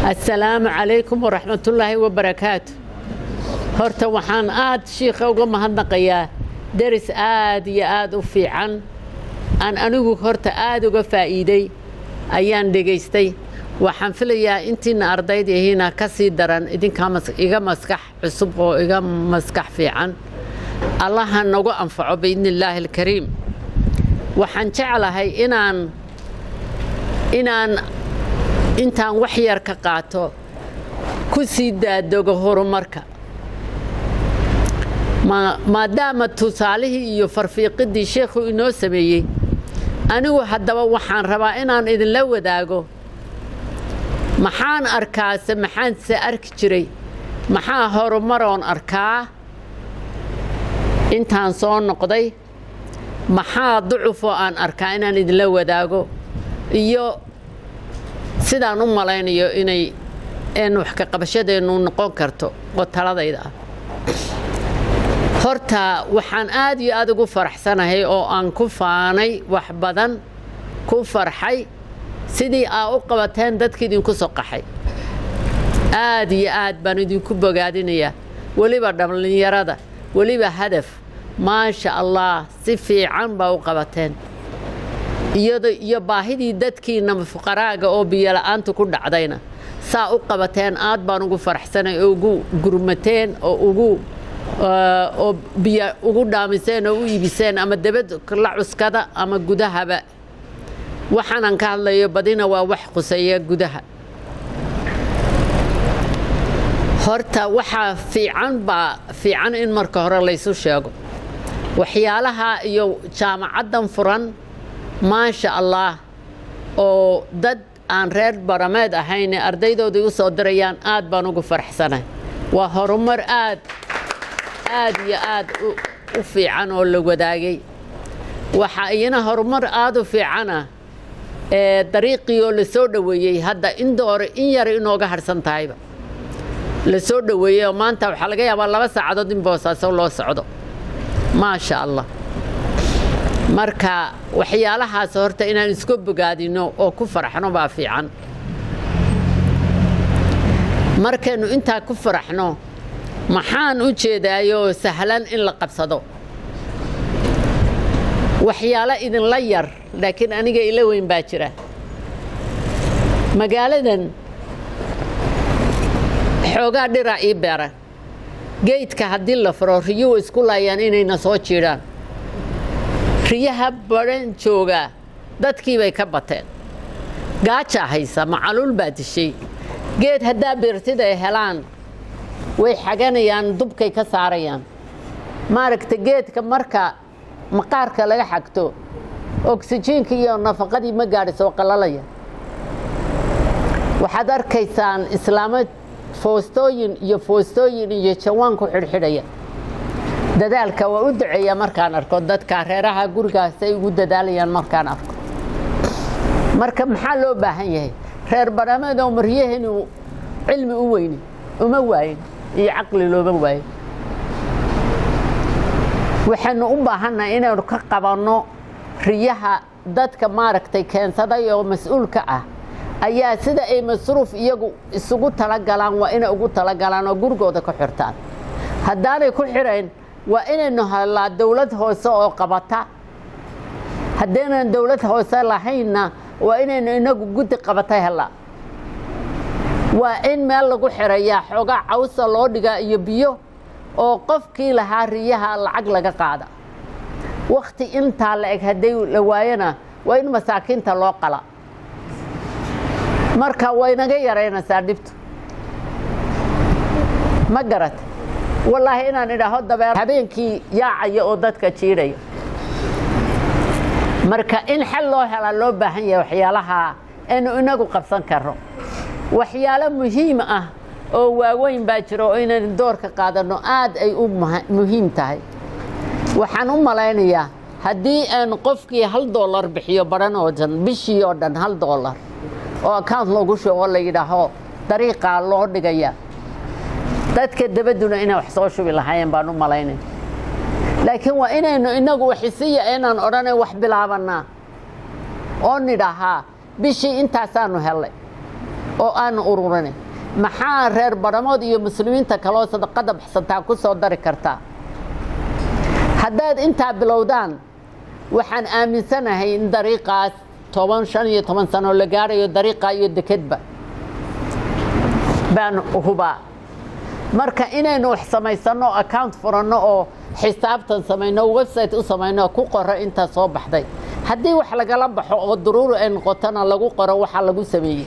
السلام عليكم ورحمة الله وبركاته. هرتا وحان شيخة وقم هالنقيا درس يا وفي عن أنو هرتا وفائدي أيان دقيستي وحان فيليا انتين أرضيدي هنا كسي دران إدين إيغا مسكح عصب وإيغا مسكح في عن الله نوغو أنفعه بإذن الله الكريم. وحان جعلها intaan wax yar ka qaato ku sii daadego horumarka maadaama tusaalihii iyo farfiiqidii sheekhu inoo sameeyey anigu haddaba waxaan rabaa inaan idinla wadaago maxaan arkaase maxaan se arki jiray maxaa horumaroon arkaa intaan soo noqday maxaa ducufoo aan arkaa inaan idinla wadaago iyo sidaan u malaynayo inay wax ka qabashadeenu noqon karto oo taladayda horta waxaan aad iyo aad ugu faraxsanahay oo aan ku faanay wax badan ku farxay sidii aa u qabateen dadkii idinku soo qaxay aad iyo aad baan idinku bogaadinayaa weliba dhalinyarada weliba hadaf maasha allah si fiican baa u qabateen iyo baahidii dadkiina fuqaraaga oo biyo la'aanta ku dhacdayna saa u qabateen aad baan ugu faraxsanay oo ugu gurmateen oo biyo ugu dhaamiseen oo u iibiseen ama dabad la cuskada ama gudahaba waxaan ka hadlayo badina waa wax quseeya gudaha horta waxa fiican in marka hore la isu sheego waxyaalaha iyo jaamacadan furan ما شاء الله oo dad aan reer barameed ahayn ardaydoodii u soo dirayaan aad baan ugu faraxsanahay waa horumar aad iyo aad u fiican oo la wadaagay waxa iyana horumar aad u fiicana dariiqii oo la soo dhaweeyay hadda in yar inooga harsan tahayba la soo dhaweeyay maanta waxa laga yaabaa 2 saacadood in boosaaso loo socdo ma sha Allah marka waxyaalahaas horta inaan isku bogaadino oo ku faraxno baa fiican markaynu intaa ku faraxno maxaan u jeedaayo sahlan in la qabsado waxyaalo idin la yar laakiin aniga ila weyn baa jira magaaladan xoogaa dhira ii beeran geedka haddii la furo riyo isku laayaan inayna soo jiiraan riyaha baran jooga dadkii bay ka bateen gaaja haysa macalul baa dishay geed hadaa beertida ay helaan way xaganayaan dubkay ka saarayaan maaragta geedka marka maqaarka laga xagto oksijiinka iyo nafaqadii ma gaadhiso qalalaya waxaad arkaysaan islaamad foostooyin iyo jawaan ku xidhxidhaya dadaalka waa u duceeya markaan arko dadka reeraha gurigaas ay ugu dadaalayaan markaan arko marka maxaa loo baahan yahay reer barameed oo maryaheenu cilmi u weyni uma waayin iyo aqli looba waayin waxaanu u baahannahay inaynu ka qabanno riyaha dadka maaragtay keensaday oo mas'uulka ah ayaa sida ay masruuf iyagu isugu talagalaan waa inay ugu talagalaan oo gurigooda ku xirtaan haddaanay ku xirayn waa inaynu helaa dawlad hoose oo qabata haddaynan dawlad hoose lahaynna waa inaynu inagu guddi qabata helaa waa in meel lagu xirayaa xoogaa cawsa loo dhigaa iyo biyo oo qofkii lahaa riyaha lacag laga qaada waqti intaa la eg hadday la waayana waa in masaakiinta loo qala marka way naga yaraynaysaa dhibtu ma garata والله إن إذا دبر habeenkii yaacaya oo dadka jiiray marka in xal loo helo loo baahan yahay waxyaalaha inagu qabsan karo waxyaalo muhiim ah oo waaweyn baa jiro inaan door ka qaadano aad ay u muhiim tahay waxaan u malaynayaa haddii aan qofkii $1 bixiyo baran oo dhan bishii oo dhan $1 oo account loogu shubo la yidhaaho dariiqa loo dhigaya dadka dabaduna inay wax soo shubi lahaayeen baan u malaynay laakiin waa inaynu inagu waxisiya inaan oranay wax bilaabana oo nidhaha bishii intaasaanu helay oo aan ururin maxaa reer baramood iyo muslimiinta kale oo sadaqada baxsataa ku soo dari kartaa haddaad intaa bilowdaan waxaan aaminsanahay in dariiqaas 15 sano la gaarayo dariiqa iyo dekadba baan hubaa marka inaynu wax samaysano account furanno oo xisaabtan samayno website u samayno ku qoro inta soo baxday haddii wax lagala baxo oo daruuri ay noqotona lagu qoro waxa lagu sameeyay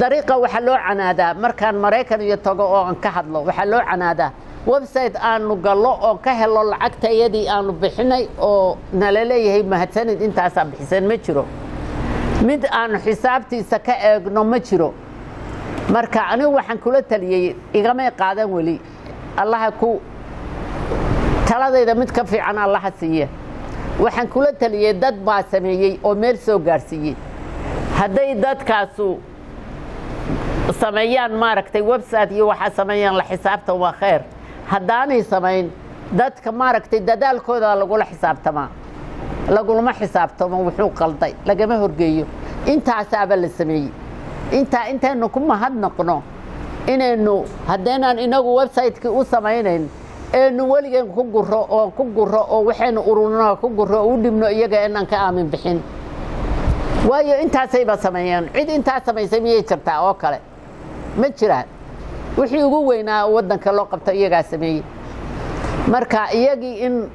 dariiqa waxa loo canaadaa markaan Mareykan iyo tago oo aan ka hadlo waxa loo canaadaa website aanu gallo oo ka helo lacagtayadii aanu bixinay oo nala leeyahay mahadsanid intaas bixiseen ma jiro mid aan xisaabtiisa ka eegno ma jiro marka anigu waxaan kula taliyay igama qaadan wali Allah ku taladayda mid ka fiican Allah siiye waxaan kula taliyay dad baa sameeyay oo meel soo gaarsiiyay hadday dadkaasu sameeyaan maaragtay website iyo waxa sameeyaan la xisaabtan waa khayr haddaanay samayn dadka maaragtay dadaalkooda lagula xisaabtama lagulama xisaabtamo wuxuu qalday lagama horgeeyo intaasaaba la sameeyay intaanu ku mahadnaqno inaynu haddeenaan inagu website-ki u samaynayn eenu weligan ku guro oo waxaynu ururno ku guro u dhibno iyaga inaan ka aamin bixin waayo intaasayba sameeyeen cid intaas samaysay miyay jirtaa oo kale ma jiraan wixii ugu weynaa waddanka loo qabto iyagaa sameeyey marka iyagii in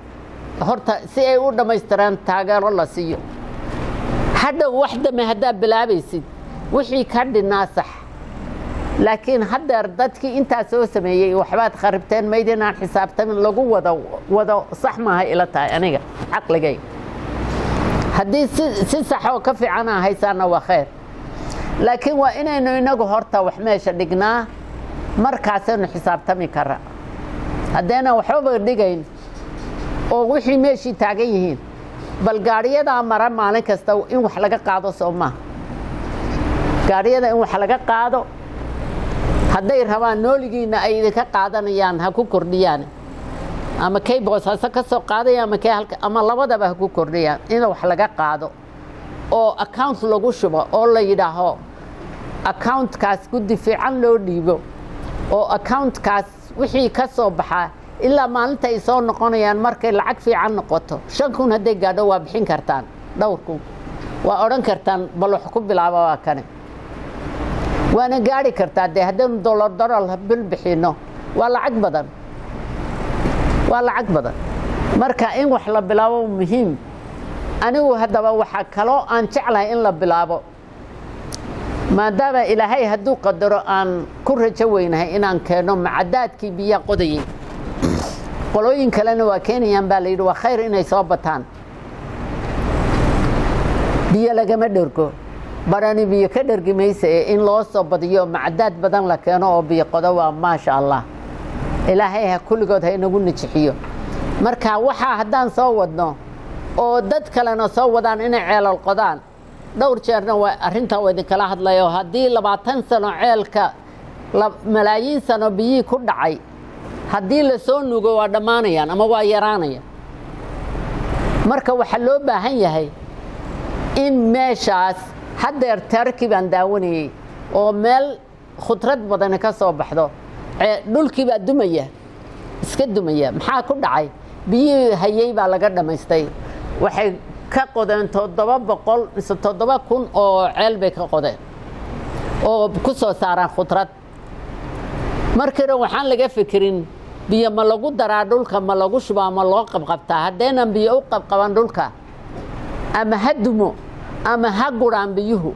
horta si ay u dhammaystiraan taageero la siiyo hadda wax dame haddaa bilaabaysid wixii ka dhinaa sax laakiin haddeer dadkii intaa soo sameeyey waxbaad kharibteen maydinaan xisaabtamin lagu wado sax maaha ila tahay aniga caqligay haddii si sax oo ka fiican haysaana waa khayr laakiin waa inaynu inagu horta wax meesha dhignaa markaasaynu xisaabtami karaa haddeena waxba dhigayn oo wixii meeshii taagan yihiin bal gaariyada mara maalin kasta in wax laga qaado Soomaa gaariyada in wax laga qaado hadday rabaan nooligiina ay idinka qaadanayaan ha ku kordhiyaan ama kay boosasa ka soo qaadaya ama labadaba ha ku kordhiyaan in wax laga qaado oo account lagu shubo oo la yidhaaho account-kaas guddi fiican loo dhiibo oo account-kaas wixii ka soo baxa ilaa maalinta ay soo noqonayaan markay lacag fiican noqoto 5,000 hadday gaadho waa bixin kartaan dhowrku waa oran kartaan bal wax ku bilaabo waa kane waana gaari kartaa de haddaynu $1 bil bixino waa lacag badan marka in wax la bilaabo muhiim anigu haddaba waxa kaloo aan jeclahay in la bilaabo maadaama ilaahay hadduu qadaro aan ku rajo weynahay inaan keeno macadaadkii biyo qodayay qolooyin kalena waa keenayaan baa la yidhi waa khayr inay soo bataan biyo lagama dhergo barani biyo ka dhergi maysa in loo soo badiyo macadaad badan la keeno oo biyo qodo waa maasha Allah ilaahay ha kulligood ha inagu nijixiyo marka waxa haddaan soo wadno oo dad kalena soo wadaan inay ceelal qodaan dhowr jeerna waa arrinta wada kala hadlayo haddii 20 sano ceelka malaayiin sano biyo ku dhacay haddii la soo nuugo waa dhamaanayaan ama waa yaraanayaan marka waxa loo baahan yahay in meeshaas haddeer tarkib aan daawanayay oo meel khudrad badan ka soo baxdo dhulkii baa dumaya iska dumaya maxaa ku dhacay biyo hayay baa laga dhamaystay waxay ka qodeen 700 mise 7,000 oo ceel bay ka qodeen oo ku soo saaraan khudrad markii waxaan laga fikirin biyo ma lagu daraa dhulka ma lagu shubaa ma loo qabqabtaa haddeenan biyo u qabqaban dhulka ama hadumo ama ha guraan biyuhu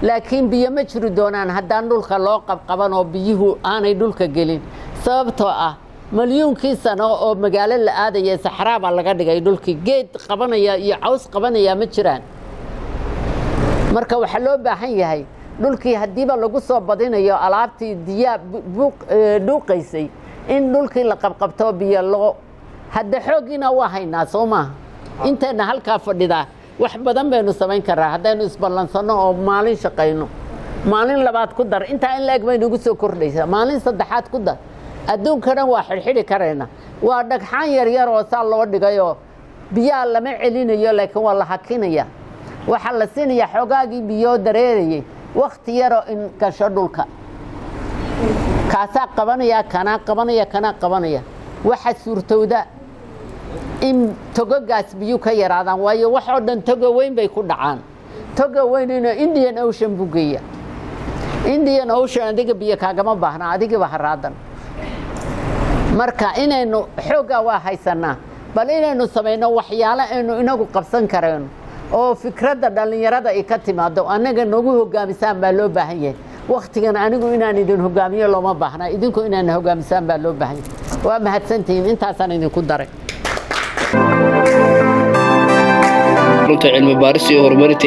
laakiin biyo ma jiri doonaan haddaan dhulka loo qabqaban oo biyuhu aanay dhulka gelin sababtoo ah مليون سنة أو مقالة الآدية سحراب على قدر يدولك جيد قبنا يا عوس قبنا يا متشران مركب وحلو بحين هاي دولك هديبا لقصة بدينا يا ألعابتي دياب بوق دوقيسي إن دولك لقبقبتو بيا الله هاد حوجنا وهاينا صوما أنت نهال كافر ده وحبدان بينو سمين كره هذا نسبلان صنع أو مالين شقينو مالين لبعض قدر أنت إن لك بينو قصة كرديسة مالين صدحات قدر أدون كنا واحد حري كرينا وعندك حير يا رسال الله ودي جايو بيا لما علينا يا لكن والله حكينا يا وحلسين يا حجاجي بيو دريري waqti yaro in gasho dhulka kaasaa qabanaya kana qabanaya waxa suurtowda in togogaas biyo ka yaraadaan waayo wax oo dhan togo weyn bay ku dhacaan togo weyn in Indian Ocean bugeeya Indian Ocean adiga biyo kaagama baahna adiga ba haraadan marka inaynu xooga waa haysanaa bal inaynu sameeyno waxyaalo aynu inagu qabsan kareen oo fikradda dhalinyarada ay ka timaado anaga nagu hogaamisaan baa loo baahan yahay waqtigan anigu inaan idin hogaamiyo looma baahna idinku inaan hogaamisaan baa loo baahan yahay waa mahadsantihiin intaasaan idinku daray runta cilmi baaris iyo horumarinta